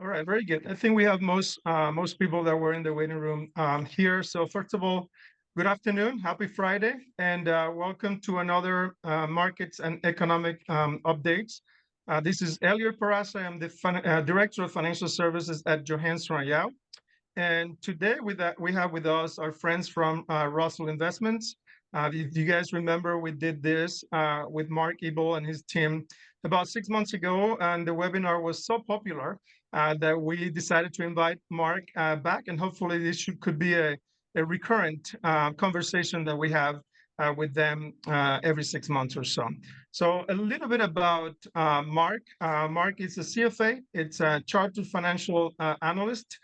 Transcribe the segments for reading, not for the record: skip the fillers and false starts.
All right, very good. I think we have most people that were in the waiting room here. So first of all, good afternoon, happy Friday, and welcome to another markets and economic updates. This is Elier Peraza. I'm the Director of Financial Services at Johanson and Yau. And today we have with us our friends from Russell Investments. If you guys remember, we did this with Mark Eibel and his team about 6 months ago, and the webinar was so popular that we decided to invite Mark back, and hopefully could be a recurrent conversation that we have with them every 6 months or so. So a little bit about Mark. Mark is a CFA. It's a chartered financial analyst.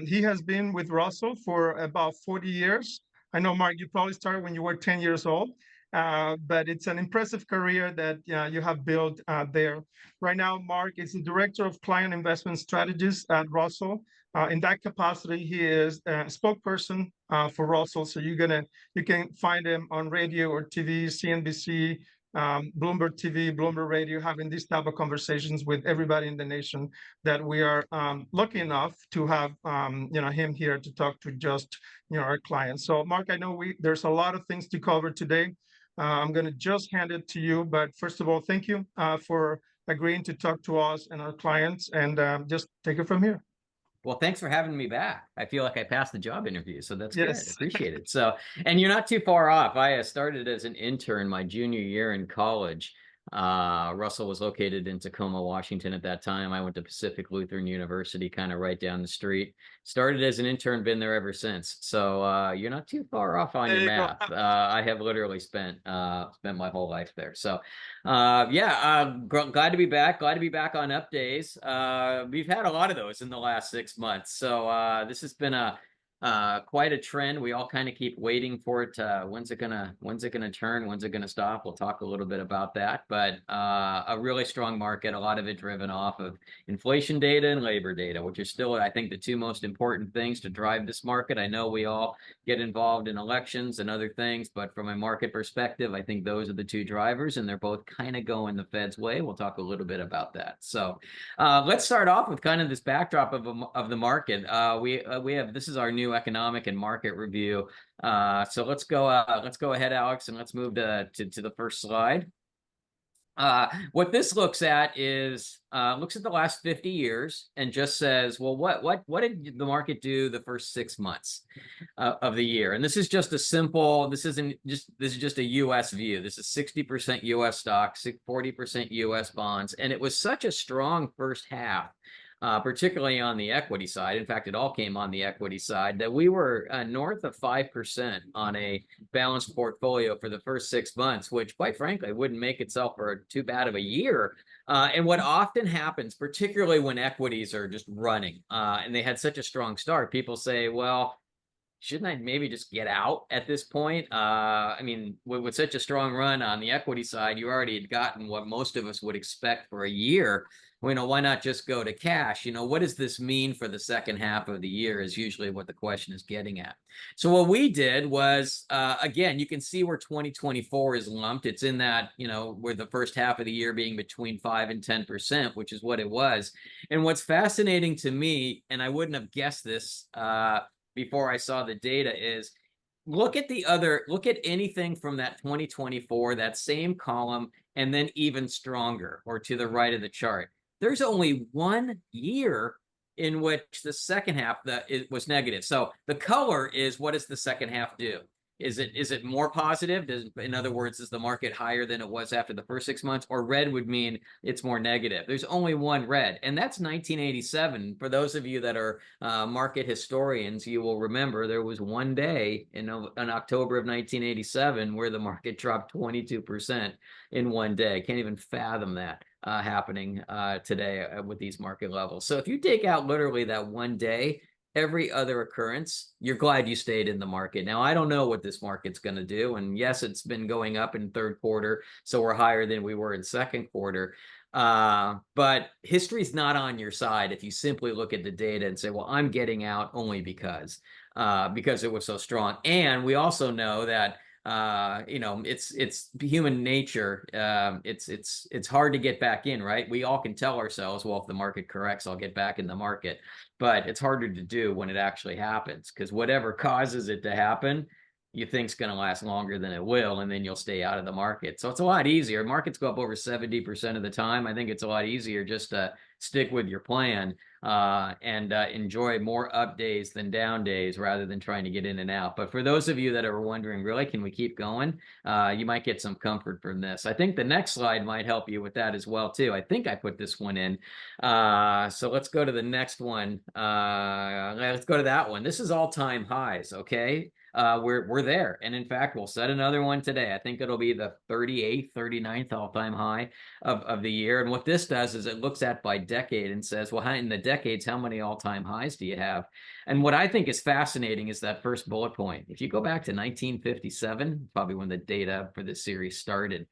He has been with Russell for about 40 years. I know, Mark, you probably started when you were 10 years old, but it's an impressive career that you have built there. Right now, Mark is the Director of Client Investment Strategies at Russell. In that capacity, he is a spokesperson for Russell. So you can find him on radio or TV, CNBC, Bloomberg TV, Bloomberg Radio, having these type of conversations with everybody in the nation that we are lucky enough to have him here to talk to just our clients. So Mark, I know there's a lot of things to cover today. I'm going to just hand it to you, but first of all, thank you for agreeing to talk to us and our clients, and just take it from here. Well, thanks for having me back. I feel like I passed the job interview, so that's Yes. good. Appreciate it. So, and you're not too far off. I started as an intern my junior year in college. Russell was located in Tacoma, Washington at that time. I went to Pacific Lutheran University, kind of right down the street. Started as an intern, been there ever since. So you're not too far off on your math. I have literally spent my whole life there. So glad to be back. Glad to be back on Up Days. We've had a lot of those in the last 6 months. So this has been quite a trend. We all kind of keep waiting for it. When's it gonna turn? When's it gonna stop? We'll talk a little bit about that. But a really strong market, a lot of it driven off of inflation data and labor data, which are still, I think, the two most important things to drive this market. I know we all get involved in elections and other things, but from a market perspective, I think those are the two drivers, and they're both kind of going the Fed's way. We'll talk a little bit about that. So let's start off with kind of this backdrop of the market. We have, this is our new economic and market review. So let's go ahead, Alex, and let's move to the first slide. What this looks at is looks at the last 50 years and just says, well, what did the market do the first 6 months of the year? And this is just a simple, this is just a US view. This is 60% US stocks, 40% US bonds, and it was such a strong first half. Particularly on the equity side. In fact, it all came on the equity side, that we were north of 5% on a balanced portfolio for the first 6 months, which quite frankly wouldn't make itself for too bad of a year. And what often happens, particularly when equities are just running, and they had such a strong start, people say, well, shouldn't I maybe just get out at this point? I mean, with such a strong run on the equity side, you already had gotten what most of us would expect for a year. Why not just go to cash? What does this mean for the second half of the year is usually what the question is getting at. So what we did was, again, you can see where 2024 is lumped. It's in that, where the first half of the year being between 5 and 10%, which is what it was. And what's fascinating to me, and I wouldn't have guessed this before I saw the data, is look at anything from that 2024, that same column, and then even stronger, or to the right of the chart. There's only 1 year in which the second half it was negative. So the color is, what does the second half do? Is it more positive? In other words, is the market higher than it was after the first 6 months? Or red would mean it's more negative. There's only one red, and that's 1987. For those of you that are market historians, you will remember there was one day in October of 1987 where the market dropped 22% in one day. Can't even fathom that happening today with these market levels. So if you take out literally that one day, every other occurrence, you're glad you stayed in the market. Now, I don't know what this market's going to do. And yes, it's been going up in third quarter, so we're higher than we were in second quarter. But history's not on your side if you simply look at the data and say, well, I'm getting out only because it was so strong. And we also know that it's human nature. It's hard to get back in, right? We all can tell ourselves, well, if the market corrects, I'll get back in the market. But it's harder to do when it actually happens, because whatever causes it to happen, you think's going to last longer than it will, and then you'll stay out of the market. So it's a lot easier. Markets go up over 70% of the time. I think it's a lot easier just to stick with your plan and enjoy more up days than down days rather than trying to get in and out. But for those of you that are wondering, really, can we keep going? You might get some comfort from this. I think the next slide might help you with that as well, too. I think I put this one in. So let's go to the next one. Let's go to that one. This is all-time highs, okay? We're there. And in fact, we'll set another one today. I think it'll be the 38th, 39th all-time high of the year. And what this does is it looks at by decade and says, well, in the decades, how many all-time highs do you have? And what I think is fascinating is that first bullet point. If you go back to 1957, probably when the data for this series started,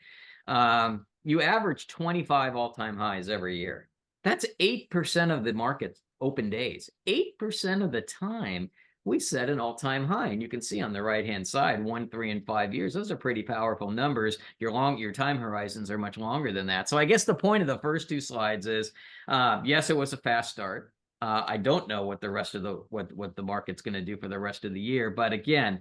you average 25 all-time highs every year. That's 8% of the market's open days. 8% of the time, we set an all-time high. And you can see on the right-hand side, 1, 3, and 5 years. Those are pretty powerful numbers. Your time horizons are much longer than that. So I guess the point of the first two slides is, yes, it was a fast start. I don't know what the rest of what the market's going to do for the rest of the year. But again,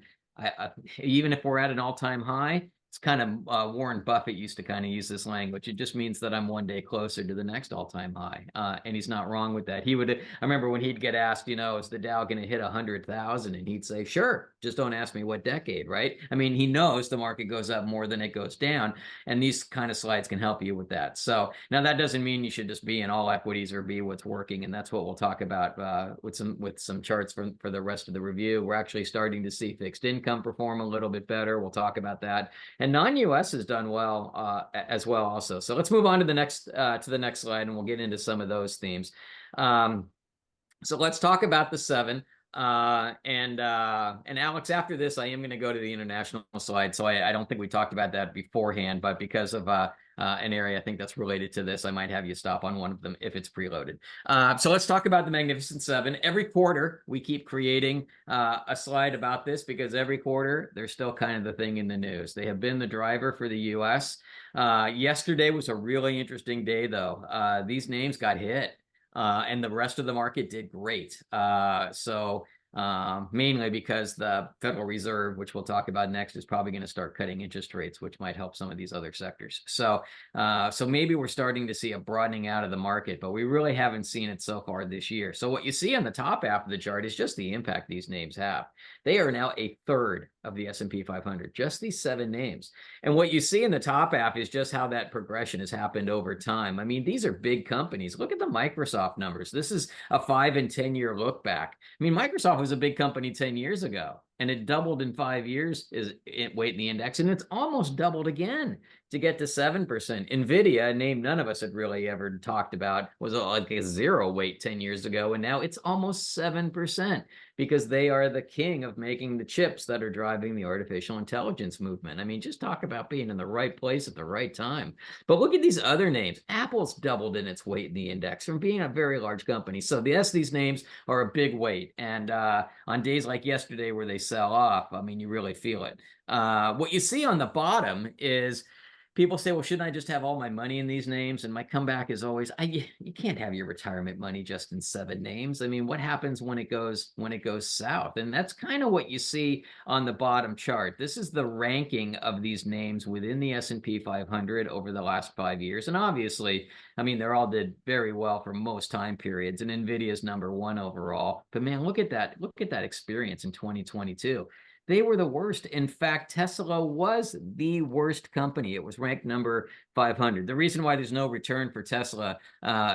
even if we're at an all-time high, it's kind of Warren Buffett used to kind of use this language. It just means that I'm one day closer to the next all-time high. And he's not wrong with that. I remember when he'd get asked, is the Dow going to hit 100,000? And he'd say, sure, just don't ask me what decade, right? I mean, he knows the market goes up more than it goes down. And these kind of slides can help you with that. So now that doesn't mean you should just be in all equities or be what's working. And that's what we'll talk about with some charts for the rest of the review. We're actually starting to see fixed income perform a little bit better. We'll talk about that. And non-US has done well as well also. So let's move on to the next slide, and we'll get into some of those themes. So let's talk about the 7. And Alex, after this, I am going to go to the international slide. So I don't think we talked about that beforehand, but because of an area I think that's related to this, I might have you stop on one of them if it's preloaded. So let's talk about the Magnificent 7. Every quarter, we keep creating a slide about this because every quarter, they're still kind of the thing in the news. They have been the driver for the U.S. Yesterday was a really interesting day, though. These names got hit. And the rest of the market did great. Mainly because the Federal Reserve, which we'll talk about next, is probably going to start cutting interest rates, which might help some of these other sectors. So maybe we're starting to see a broadening out of the market, but we really haven't seen it so far this year. So what you see on the top half of the chart is just the impact these names have. They are now a third of the S&P 500, just these 7 names. And what you see in the top half is just how that progression has happened over time. I mean, these are big companies. Look at the Microsoft numbers. This is a 5 and 10 year look back. I mean, Microsoft was a big company 10 years ago, and it doubled in 5 years weight in the index, and it's almost doubled again to get to 7%. NVIDIA, a name none of us had really ever talked about, was like a 0 weight 10 years ago, and now it's almost 7% because they are the king of making the chips that are driving the artificial intelligence movement. I mean, just talk about being in the right place at the right time. But look at these other names. Apple's doubled in its weight in the index from being a very large company. So yes, these names are a big weight. And on days like yesterday where they sell off, I mean, you really feel it. What you see on the bottom is people say, well, shouldn't I just have all my money in these names? And my comeback is always, you can't have your retirement money just in 7 names. I mean, what happens when it goes south? And that's kind of what you see on the bottom chart. This is the ranking of these names within the S&P 500 over the last 5 years. And obviously, I mean, they're all did very well for most time periods. And NVIDIA's #1 overall. But man, look at that. Look at that experience in 2022. They were the worst. In fact, Tesla was the worst company. It was ranked number 500. The reason why there's no return for Tesla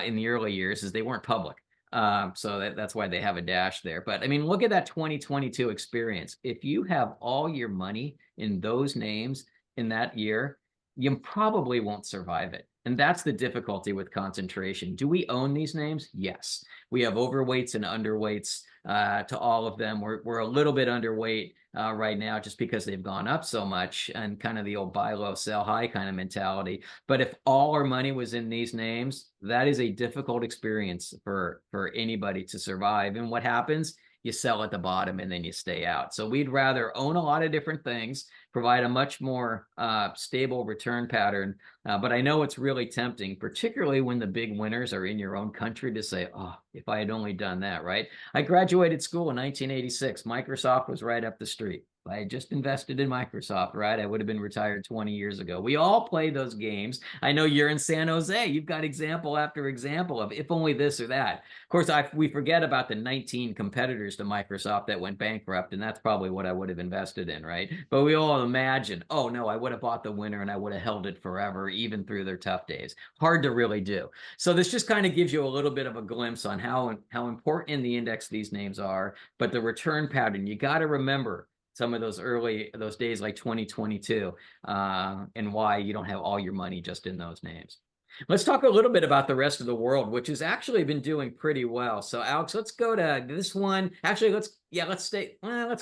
in the early years is they weren't public. So that's why they have a dash there. But I mean, look at that 2022 experience. If you have all your money in those names in that year, you probably won't survive it. And that's the difficulty with concentration. Do we own these names? Yes. We have overweights and underweights to all of them. We're a little bit underweight right now just because they've gone up so much and kind of the old buy low, sell high kind of mentality. But if all our money was in these names, that is a difficult experience for anybody to survive. And what happens? You sell at the bottom and then you stay out. So we'd rather own a lot of different things, provide a much more stable return pattern. But I know it's really tempting, particularly when the big winners are in your own country, to say, oh, if I had only done that, right? I graduated school in 1986. Microsoft was right up the street. If I had just invested in Microsoft, right, I would have been retired 20 years ago. We all play those games. I know you're in San Jose. You've got example after example of if only this or that. Of course, we forget about the 19 competitors to Microsoft that went bankrupt, and that's probably what I would have invested in, right? But we all imagine, oh, no, I would have bought the winner and I would have held it forever, even through their tough days. Hard to really do. So this just kind of gives you a little bit of a glimpse on how important in the index these names are, but the return pattern, you got to remember some of those days like 2022, and why you don't have all your money just in those names. Let's talk a little bit about the rest of the world, which has actually been doing pretty well. So Alex, let's go to this one. Actually, let's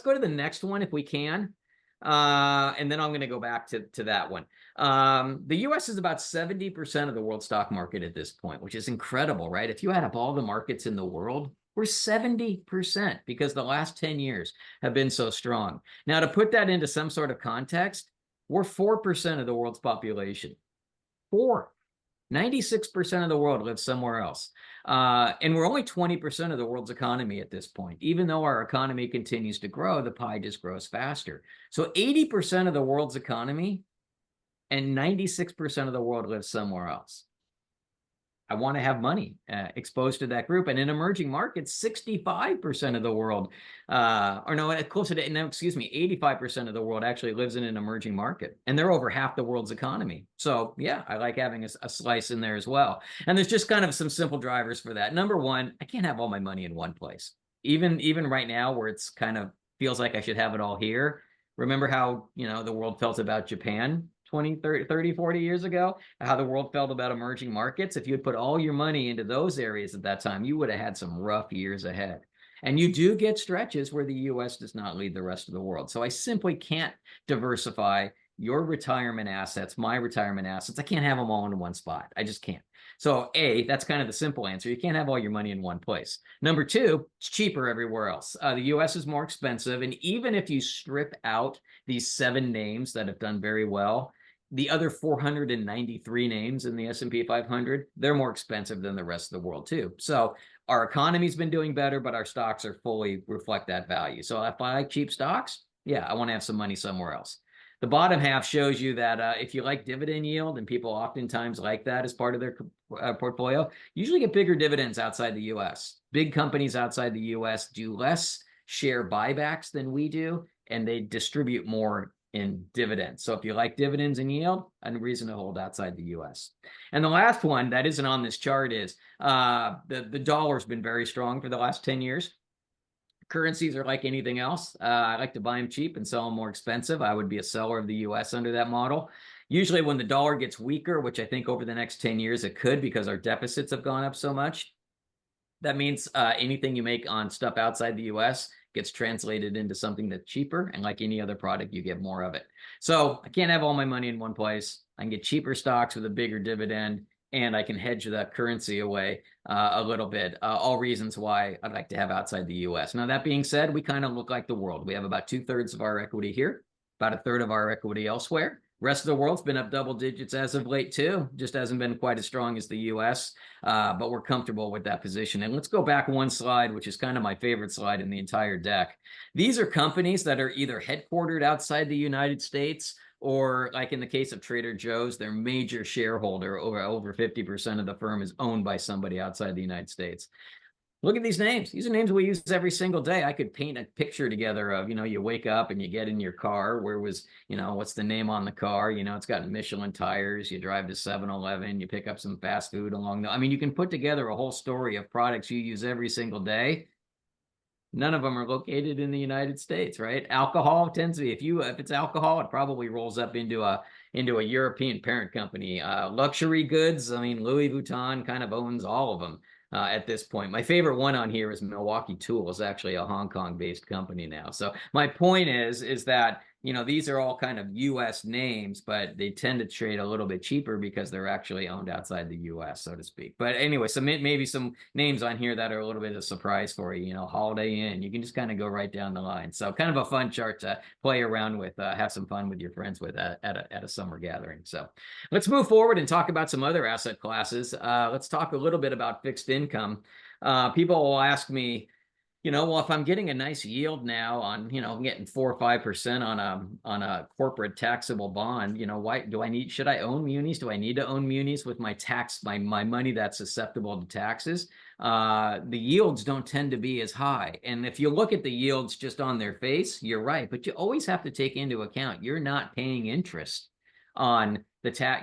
go to the next one if we can. And then I'm going to go back to that one. The US is about 70% of the world stock market at this point, which is incredible, right? If you add up all the markets in the world, we're 70% because the last 10 years have been so strong. Now, to put that into some sort of context, we're 4% of the world's population. 96% of the world lives somewhere else. And we're only 20% of the world's economy at this point. Even though our economy continues to grow, the pie just grows faster. So 80% of the world's economy and 96% of the world lives somewhere else. I want to have money exposed to that group. And in emerging markets, 65% of the world, closer to, no, excuse me, 85% of the world actually lives in an emerging market. And they're over half the world's economy. So yeah, I like having a slice in there as well. And there's just kind of some simple drivers for that. Number one, I can't have all my money in one place. Even right now where it's kind of feels like I should have it all here. Remember how, the world felt about Japan 20, 30, 40 years ago, how the world felt about emerging markets. If you had put all your money into those areas at that time, you would have had some rough years ahead. And you do get stretches where the US does not lead the rest of the world. So I simply can't diversify your retirement assets, my retirement assets. I can't have them all in one spot. I just can't. So A, that's kind of the simple answer. You can't have all your money in one place. Number two, it's cheaper everywhere else. The US is more expensive. And even if you strip out these 7 names that have done very well, the other 493 names in the S&P 500, they're more expensive than the rest of the world too. So our economy's been doing better, but our stocks are fully reflect that value. So if I like cheap stocks, yeah, I want to have some money somewhere else. The bottom half shows you that if you like dividend yield, and people oftentimes like that as part of their portfolio, usually get bigger dividends outside the US. Big companies outside the US do less share buybacks than we do, and they distribute more in dividends. So if you like dividends and yield, a reason to hold outside the US. And the last one that isn't on this chart is the dollar's been very strong for the last 10 years. Currencies are like anything else. I like to buy them cheap and sell them more expensive. I would be a seller of the US under that model. Usually when the dollar gets weaker, which I think over the next 10 years it could because our deficits have gone up so much, that means anything you make on stuff outside the US gets translated into something that's cheaper. And like any other product, you get more of it. So I can't have all my money in one place. I can get cheaper stocks with a bigger dividend, and I can hedge that currency away a little bit. All reasons why I'd like to have outside the US. Now, that being said, we kind of look like the world. We have about 2/3 of our equity here, about 1/3 of our equity elsewhere. Rest of the world's been up double digits as of late too. Just hasn't been quite as strong as the US, but we're comfortable with that position. And let's go back one slide, which is kind of my favorite slide in the entire deck. These are companies that are either headquartered outside the United States, or like in the case of Trader Joe's, their major shareholder, over 50% of the firm, is owned by somebody outside the United States. Look at these names. These are names we use every single day. I could paint a picture together of, you wake up and you get in your car. Where was, what's the name on the car? It's got Michelin tires. You drive to 7-Eleven. You pick up some fast food along the, you can put together a whole story of products you use every single day. None of them are located in the United States, right? Alcohol tends to be, if it's alcohol, it probably rolls up into a European parent company. Luxury goods, Louis Vuitton kind of owns all of them. At this point, my favorite one on here is Milwaukee Tool. Is actually a Hong Kong-based company now. So my point is that these are all kind of US names, but they tend to trade a little bit cheaper because they're actually owned outside the US, so to speak. But anyway, so maybe some names on here that are a little bit of a surprise for you, Holiday Inn. You can just kind of go right down the line. So kind of a fun chart to play around with, have some fun with your friends with at a summer gathering. So let's move forward and talk about some other asset classes. Let's talk a little bit about fixed income. People will ask me, well, if I'm getting a nice yield now on, I'm getting 4 or 5% on a corporate taxable bond, why should I own munis? Do I need to own munis with my money that's susceptible to taxes? The yields don't tend to be as high. And if you look at the yields just on their face, you're right, but you always have to take into account you're not paying interest on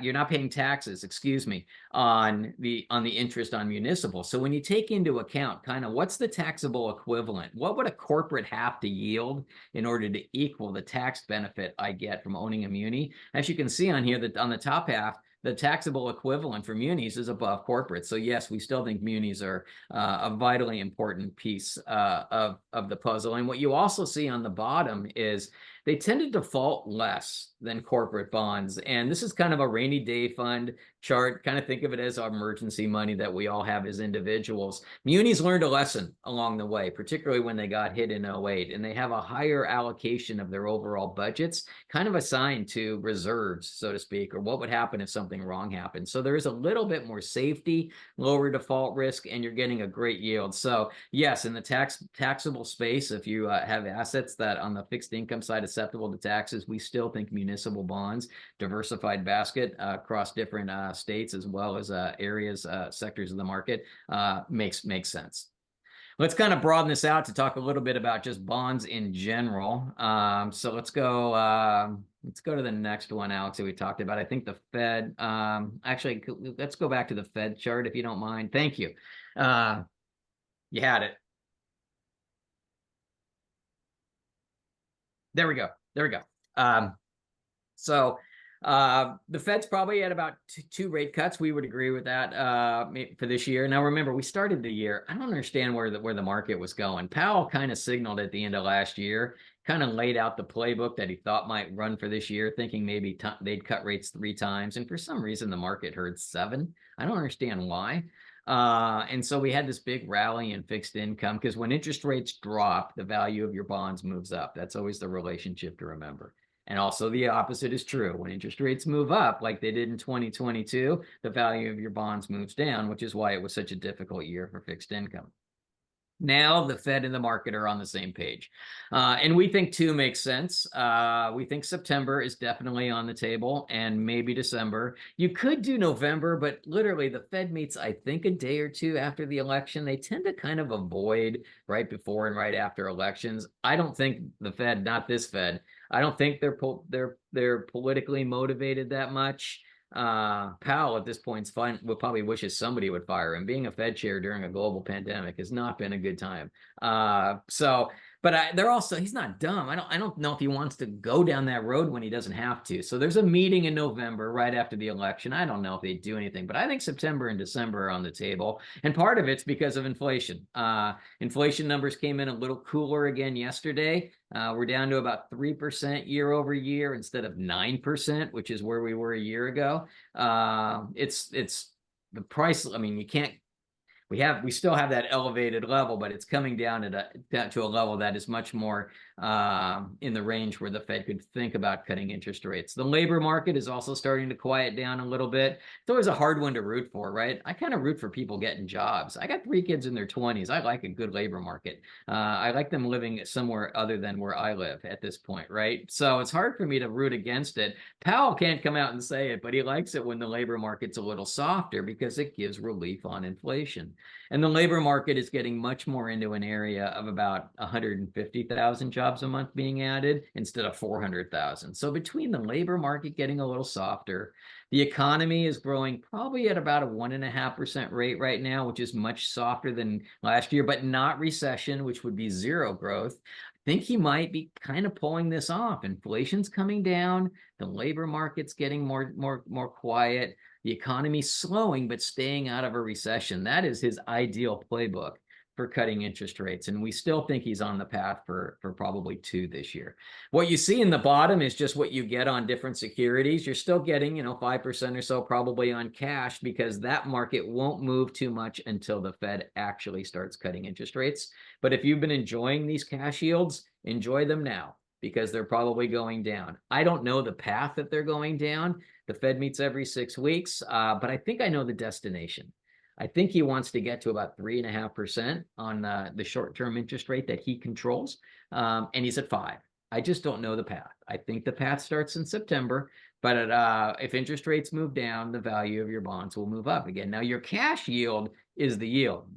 you're not paying taxes, excuse me, on the interest on municipal. So when you take into account kind of what's the taxable equivalent, what would a corporate have to yield in order to equal the tax benefit I get from owning a muni? As you can see on here, that on the top half, the taxable equivalent for munis is above corporate. So yes, we still think munis are a vitally important piece of the puzzle. And what you also see on the bottom is they tend to default less than corporate bonds. And this is kind of a rainy day fund chart. Kind of think of it as our emergency money that we all have as individuals. Munis learned a lesson along the way, particularly when they got hit in 08, and they have a higher allocation of their overall budgets kind of assigned to reserves, so to speak, or what would happen if something wrong happened. So there is a little bit more safety, lower default risk, and you're getting a great yield. So yes, in the taxable space, if you have assets that on the fixed income side susceptible to taxes, we still think municipal bonds, diversified basket across different states as well as areas, sectors of the market makes sense. Let's kind of broaden this out to talk a little bit about just bonds in general. So let's go to the next one, Alex, that we talked about. I think the Fed, actually, let's go back to the Fed chart if you don't mind. Thank you. You had it. There we go. So the Fed's probably at about two rate cuts. We would agree with that for this year. Now, remember, we started the year. I don't understand where the market was going. Powell kind of signaled at the end of last year, kind of laid out the playbook that he thought might run for this year, thinking maybe they'd cut rates 3 times. And for some reason, the market heard 7. I don't understand why. And so we had this big rally in fixed income because when interest rates drop, the value of your bonds moves up. That's always the relationship to remember. And also the opposite is true. When interest rates move up, like they did in 2022, the value of your bonds moves down, which is why it was such a difficult year for fixed income. Now the Fed and the market are on the same page. And we think 2 makes sense. We think September is definitely on the table and maybe December. You could do November, but literally the Fed meets, I think, a day or 2 after the election. They tend to kind of avoid right before and right after elections. I don't think the Fed, not this Fed, I don't think they're politically motivated that much. Powell at this point would probably wishes somebody would fire him. Being a Fed chair during a global pandemic has not been a good time. But they're also, he's not dumb. I don't know if he wants to go down that road when he doesn't have to. So there's a meeting in November right after the election. I don't know if they do anything, but I think September and December are on the table. And part of it's because of inflation. Inflation numbers came in a little cooler again yesterday. We're down to about 3% year over year instead of 9%, which is where we were a year ago. It's the price. I mean, you can't. We still have that elevated level, but it's coming down to a level that is much more in the range where the Fed could think about cutting interest rates. The labor market is also starting to quiet down a little bit. It's always a hard one to root for, right? I kind of root for people getting jobs. I got 3 kids in their 20s. I like a good labor market. I like them living somewhere other than where I live at this point, right? So it's hard for me to root against it. Powell can't come out and say it, but he likes it when the labor market's a little softer because it gives relief on inflation. And the labor market is getting much more into an area of about 150,000 jobs a month being added instead of 400,000. So between the labor market getting a little softer, the economy is growing probably at about a 1.5% rate right now, which is much softer than last year, but not recession, which would be 0 growth. I think he might be kind of pulling this off. Inflation's coming down, the labor market's getting more quiet. The economy's slowing, but staying out of a recession. That is his ideal playbook. for cutting interest rates, and we still think he's on the path for probably 2 this year. What you see in the bottom is just what you get on different securities. You're still getting, 5% or so probably on cash, because that market won't move too much until the Fed actually starts cutting interest rates. But if you've been enjoying these cash yields, enjoy them now, because they're probably going down. I don't know the path that they're going down. The Fed meets every 6 weeks, but I think I know the destination. I think he wants to get to about 3.5% on the short-term interest rate that he controls, and he's at 5. I just don't know the path. I think the path starts in September, but if interest rates move down, the value of your bonds will move up again. Now, your cash yield is the yield.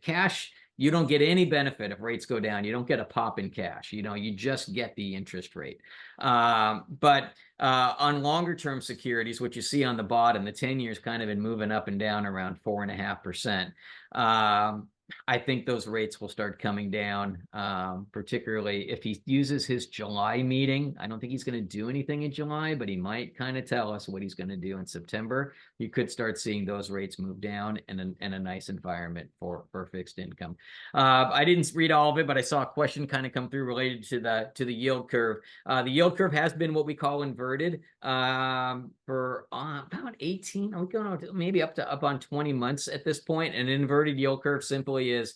Cash, you don't get any benefit if rates go down. You don't get a pop in cash. You just get the interest rate. But on longer term securities, what you see on the bottom, the 10 years kind of been moving up and down around 4.5%. I think those rates will start coming down, particularly if he uses his July meeting. I don't think he's going to do anything in July, but he might kind of tell us what he's going to do in September. You could start seeing those rates move down in a nice environment for fixed income. I didn't read all of it, but I saw a question kind of come through related to the yield curve. The yield curve has been what we call inverted for about 18, we're going maybe up on 20 months at this point. An inverted yield curve simply is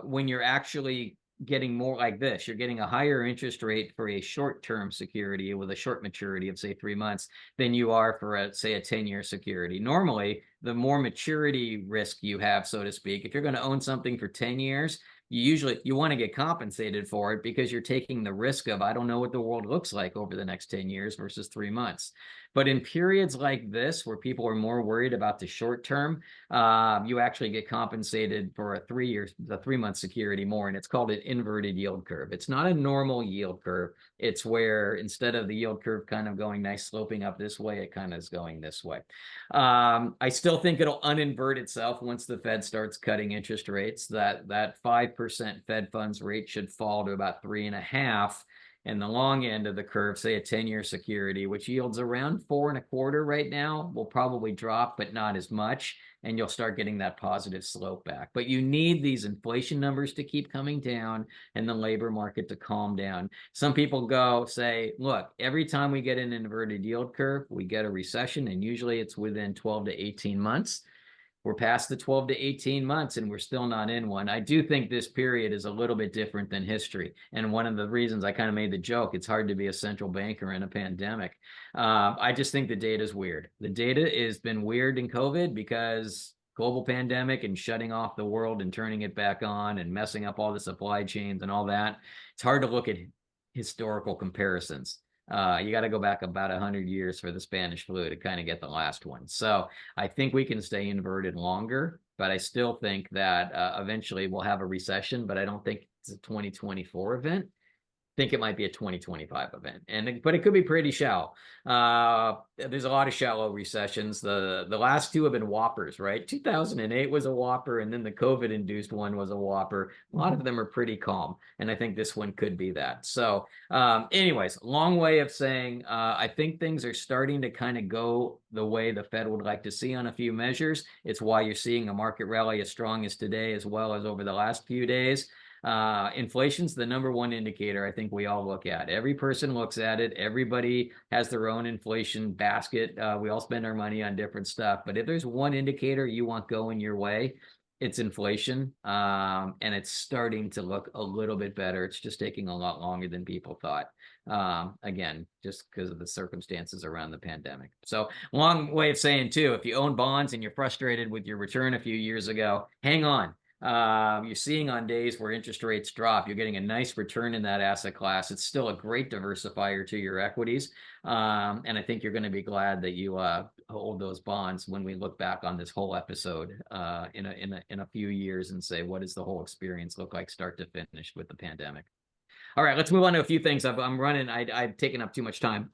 when you're actually getting more like this. You're getting a higher interest rate for a short-term security with a short maturity of, say, 3 months than you are for, say, a 10-year security. Normally, the more maturity risk you have, so to speak, if you're going to own something for 10 years, you want to get compensated for it, because you're taking the risk of, I don't know what the world looks like over the next 10 years versus 3 months. But in periods like this, where people are more worried about the short term, you actually get compensated for a 3-month security more, and it's called an inverted yield curve. It's not a normal yield curve. It's where instead of the yield curve kind of going nice sloping up this way, it kind of is going this way. I still think it'll uninvert itself once the Fed starts cutting interest rates. That 5% Fed funds rate should fall to about 3.5%. And the long end of the curve, say a 10-year security, which yields around 4.25 right now, will probably drop, but not as much. And you'll start getting that positive slope back. But you need these inflation numbers to keep coming down and the labor market to calm down. Some people say, look, every time we get an inverted yield curve, we get a recession, and usually it's within 12 to 18 months. We're past the 12 to 18 months and we're still not in one. I do think this period is a little bit different than history. And one of the reasons I kind of made the joke, it's hard to be a central banker in a pandemic. I just think the data is weird. The data has been weird in COVID because global pandemic and shutting off the world and turning it back on and messing up all the supply chains and all that. It's hard to look at historical comparisons. You got to go back about 100 years for the Spanish flu to kind of get the last one. So I think we can stay inverted longer, but I still think that eventually we'll have a recession, but I don't think it's a 2024 event. Think it might be a 2025 event, but it could be pretty shallow. There's a lot of shallow recessions. The last two have been whoppers, right? 2008 was a whopper, and then the COVID-induced one was a whopper. A lot of them are pretty calm, and I think this one could be that. So anyways, long way of saying I think things are starting to kind of go the way the Fed would like to see on a few measures. It's why you're seeing a market rally as strong as today, as well as over the last few days. Inflation's the number one indicator I think we all look at. Every person looks at it. Everybody has their own inflation basket. We all spend our money on different stuff. But if there's one indicator you want going your way, it's inflation. And it's starting to look a little bit better. It's just taking a lot longer than people thought. Again, just because of the circumstances around the pandemic. So long way of saying, too, if you own bonds and you're frustrated with your return a few years ago, hang on. You're seeing on days where interest rates drop, you're getting a nice return in that asset class. It's still a great diversifier to your equities. And I think you're going to be glad that you hold those bonds when we look back on this whole episode in a few years and say, what does the whole experience look like start to finish with the pandemic? All right, let's move on to a few things. I'm running. I've taken up too much time.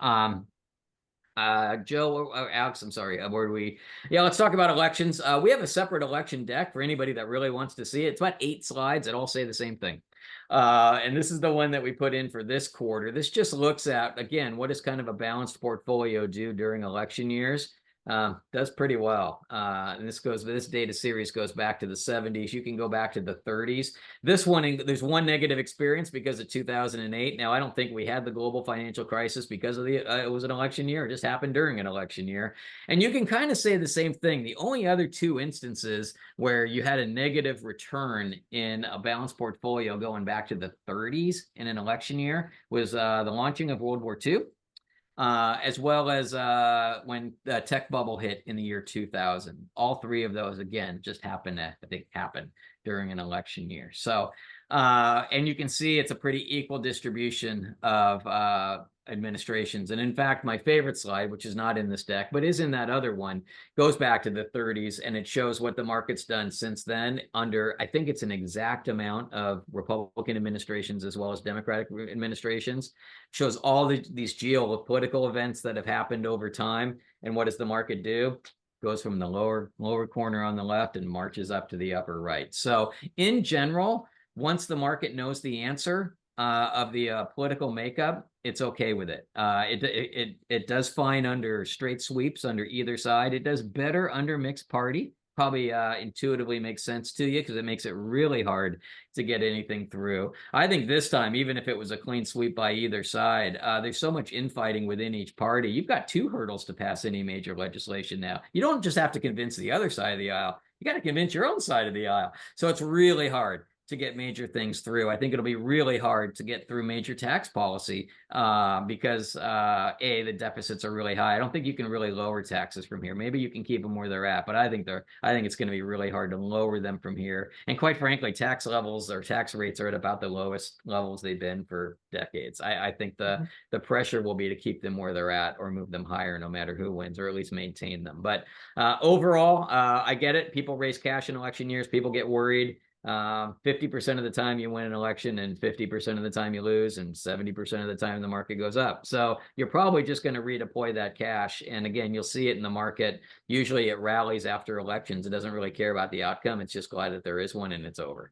Joe, Alex, I'm sorry. Where do we? Yeah, let's talk about elections. We have a separate election deck for anybody that really wants to see it. It's about 8 slides that all say the same thing. And this is the one that we put in for this quarter. This just looks at, again, what does kind of a balanced portfolio do during election years? Does pretty well. And this data series goes back to the 70s. You can go back to the 30s. This one, there's one negative experience because of 2008. Now, I don't think we had the global financial crisis because of it was an election year. It just happened during an election year. And you can kind of say the same thing. The only other two instances where you had a negative return in a balanced portfolio going back to the 30s in an election year was the launching of World War II, as well as when the tech bubble hit in the year 2000. All three of those, again, just happened to, I think, happen during an election year. So, and you can see it's a pretty equal distribution of administrations. And in fact, my favorite slide, which is not in this deck, but is in that other one, goes back to the 30s, and it shows what the market's done since then under, I think it's an exact amount of Republican administrations as well as Democratic administrations. Shows all these geopolitical events that have happened over time. And what does the market do? Goes from the lower corner on the left and marches up to the upper right. So in general, once the market knows the answer of the political makeup, it's okay with it. It does fine under straight sweeps under either side. It does better under mixed party. Probably intuitively makes sense to you because it makes it really hard to get anything through. I think this time, even if it was a clean sweep by either side, there's so much infighting within each party. You've got two hurdles to pass any major legislation now. You don't just have to convince the other side of the aisle. You got to convince your own side of the aisle. So it's really hard to get major things through. I think it'll be really hard to get through major tax policy because the deficits are really high. I don't think you can really lower taxes from here. Maybe you can keep them where they're at, but I think it's going to be really hard to lower them from here. And quite frankly, tax levels or tax rates are at about the lowest levels they've been for decades. I think the pressure will be to keep them where they're at or move them higher no matter who wins, or at least maintain them. But overall, I get it. People raise cash in election years. People get worried. 50% of the time you win an election and 50% of the time you lose and 70% of the time the market goes up. So you're probably just going to redeploy that cash. And again, you'll see it in the market. Usually it rallies after elections. It doesn't really care about the outcome. It's just glad that there is one and it's over.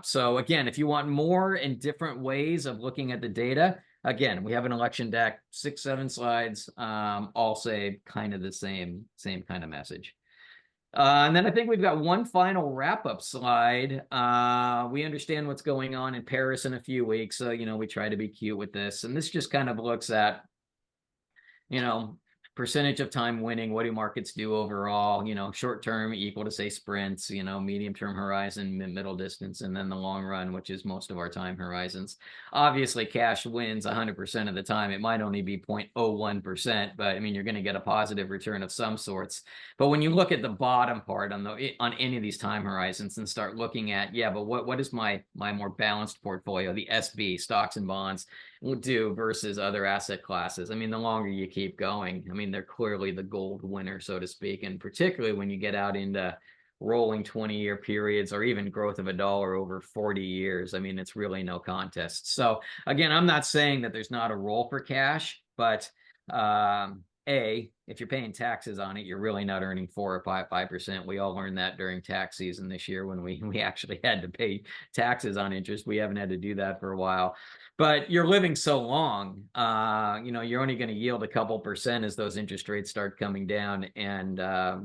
So again, if you want more and different ways of looking at the data, again, we have an election deck, 6-7 slides, all say kind of the same kind of message. And then I think we've got one final wrap-up slide. We understand what's going on in Paris in a few weeks, so we try to be cute with this. And this just kind of looks at, percentage of time winning. What do markets do overall? Short term equal to say sprints. Medium term horizon, middle distance, and then the long run, which is most of our time horizons. Obviously, cash wins 100% of the time. It might only be 0.01%, but I mean you're going to get a positive return of some sorts. But when you look at the bottom part on any of these time horizons and start looking at, but what is my more balanced portfolio, the SB, stocks and bonds, will do versus other asset classes. I mean, the longer you keep going, I mean, they're clearly the gold winner, so to speak. And particularly when you get out into rolling 20-year periods or even growth of $1 over 40 years, I mean, it's really no contest. So again, I'm not saying that there's not a role for cash, but if you're paying taxes on it, you're really not earning 4 or 5%. We all learned that during tax season this year when we actually had to pay taxes on interest. We haven't had to do that for a while. But you're living so long, you're only going to yield a couple percent as those interest rates start coming down, and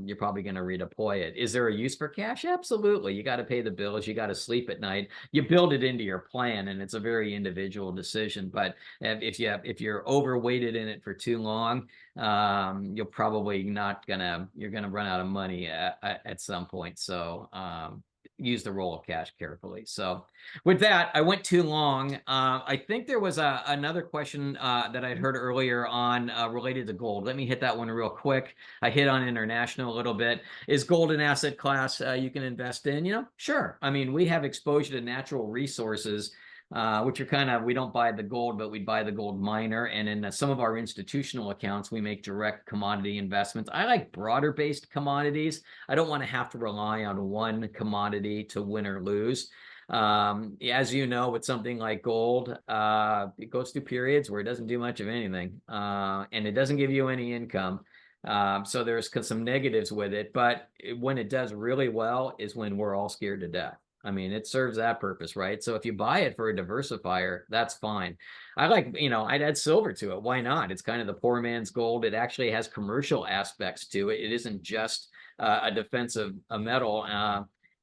you're probably going to redeploy it. Is there a use for cash? Absolutely. You got to pay the bills. You got to sleep at night. You build it into your plan, and it's a very individual decision. But if you're overweighted in it for too long, you're probably you're gonna run out of money at some point. So use the role of cash carefully. So with that, I went too long. I think there was another question that I'd heard earlier on related to gold. Let me hit that one real quick. I hit on international a little bit. Is gold an asset class you can invest in? Sure. I mean, we have exposure to natural resources, which are we don't buy the gold, but we buy the gold miner. And in some of our institutional accounts, we make direct commodity investments. I like broader based commodities. I don't want to have to rely on one commodity to win or lose. As you know, with something like gold, it goes through periods where it doesn't do much of anything, and it doesn't give you any income. So there's some negatives with it, but when it does really well is when we're all scared to death. I mean, it serves that purpose, right? So if you buy it for a diversifier, that's fine. I like, I'd add silver to it. Why not? It's kind of the poor man's gold. It actually has commercial aspects to it. It isn't just a defensive a metal.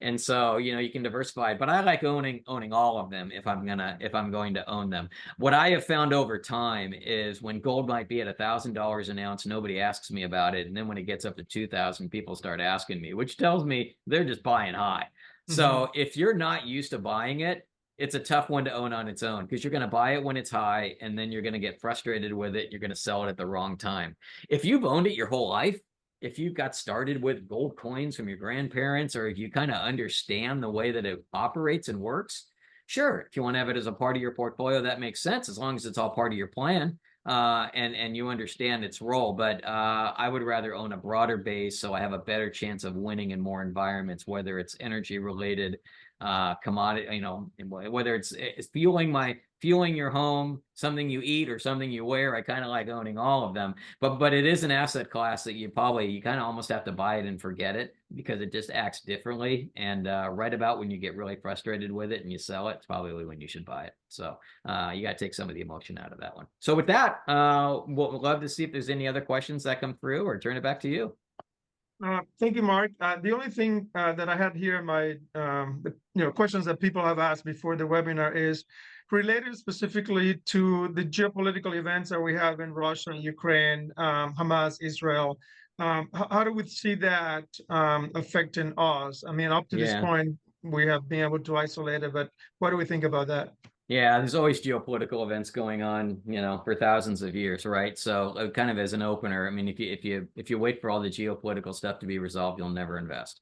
And so, you can diversify, but I like owning all of them if I'm going to own them. What I have found over time is when gold might be at $1,000 an ounce, nobody asks me about it. And then when it gets up to 2,000, people start asking me, which tells me they're just buying high. So if you're not used to buying it, it's a tough one to own on its own because you're going to buy it when it's high and then you're going to get frustrated with it. You're going to sell it at the wrong time. If you've owned it your whole life, if you got started with gold coins from your grandparents, or if you kind of understand the way that it operates and works, sure, if you want to have it as a part of your portfolio, that makes sense as long as it's all part of your plan and you understand its role. But I would rather own a broader base so I have a better chance of winning in more environments, whether it's energy related, commodity, whether it's fueling your home, something you eat or something you wear. I kind of like owning all of them, but it is an asset class that you kind of almost have to buy it and forget it because it just acts differently. And right about when you get really frustrated with it and you sell it, it's probably when you should buy it. So you got to take some of the emotion out of that one. So with that, we'll love to see if there's any other questions that come through or turn it back to you. Thank you, Mark. The only thing that I had here, my questions that people have asked before the webinar is related specifically to the geopolitical events that we have in Russia and Ukraine, Hamas, Israel. How do we see that affecting us? I mean, up to this point, we have been able to isolate it, but what do we think about that? Yeah, there's always geopolitical events going on, for thousands of years, right? So kind of as an opener, I mean, if you wait for all the geopolitical stuff to be resolved, you'll never invest.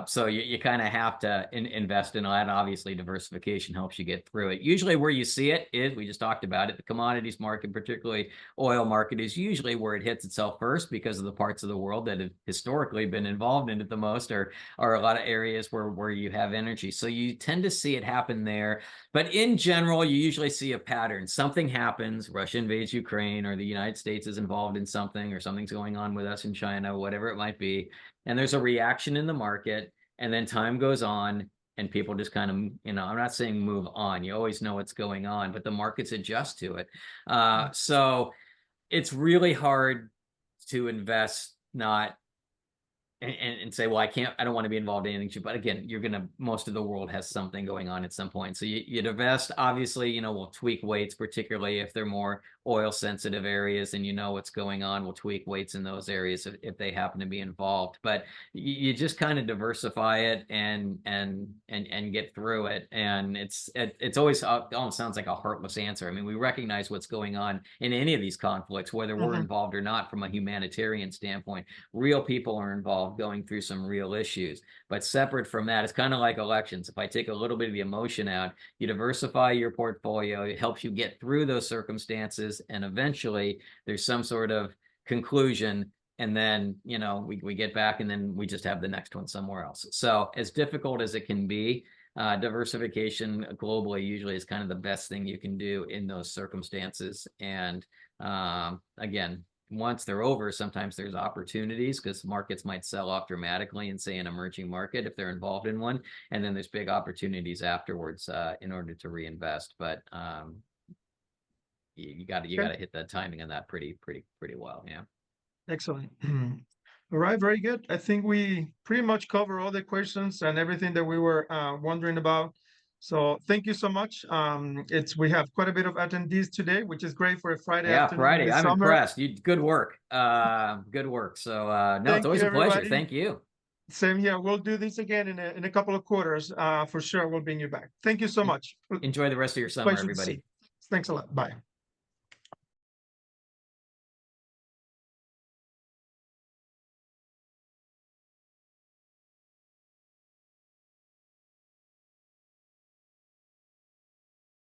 So you kind of have to invest in that. Obviously, diversification helps you get through it. Usually where you see it is, we just talked about it, the commodities market, particularly oil market, is usually where it hits itself first because of the parts of the world that have historically been involved in it the most, or are a lot of areas where you have energy. So you tend to see it happen there. But in general, you usually see a pattern. Something happens, Russia invades Ukraine, or the United States is involved in something, or something's going on with us in China, whatever it might be. And there's a reaction in the market, and then time goes on and people just kind of, I'm not saying move on. You always know what's going on, but the markets adjust to it. So it's really hard to invest not and say, well, I don't want to be involved in anything. But again, most of the world has something going on at some point. So you divest, obviously, we'll tweak weights, particularly if they're more oil sensitive areas and what's going on. We'll tweak weights in those areas if they happen to be involved. But you just kind of diversify it and get through it. And it's always almost sounds like a heartless answer. I mean, we recognize what's going on in any of these conflicts, whether we're involved or not from a humanitarian standpoint. Real people are involved going through some real issues. But separate from that, it's kind of like elections. If I take a little bit of the emotion out, you diversify your portfolio, it helps you get through those circumstances, and eventually there's some sort of conclusion, and then we get back and then we just have the next one somewhere else. So as difficult as it can be, diversification globally usually is kind of the best thing you can do in those circumstances. And again, once they're over, sometimes there's opportunities because markets might sell off dramatically in, say, an emerging market if they're involved in one, and then there's big opportunities afterwards in order to reinvest. But you got to hit the timing on that pretty well. Yeah. Excellent. All right, very good. I think we pretty much cover all the questions and everything that we were wondering about. So thank you so much. We have quite a bit of attendees today, which is great for a Friday afternoon. Friday. I'm impressed. Good work. Good work. So no, it's always a pleasure. Thank you. Same here. We'll do this again in a couple of quarters. For sure, we'll bring you back. Thank you so much. Enjoy the rest of your summer, everybody. Thanks a lot. Bye.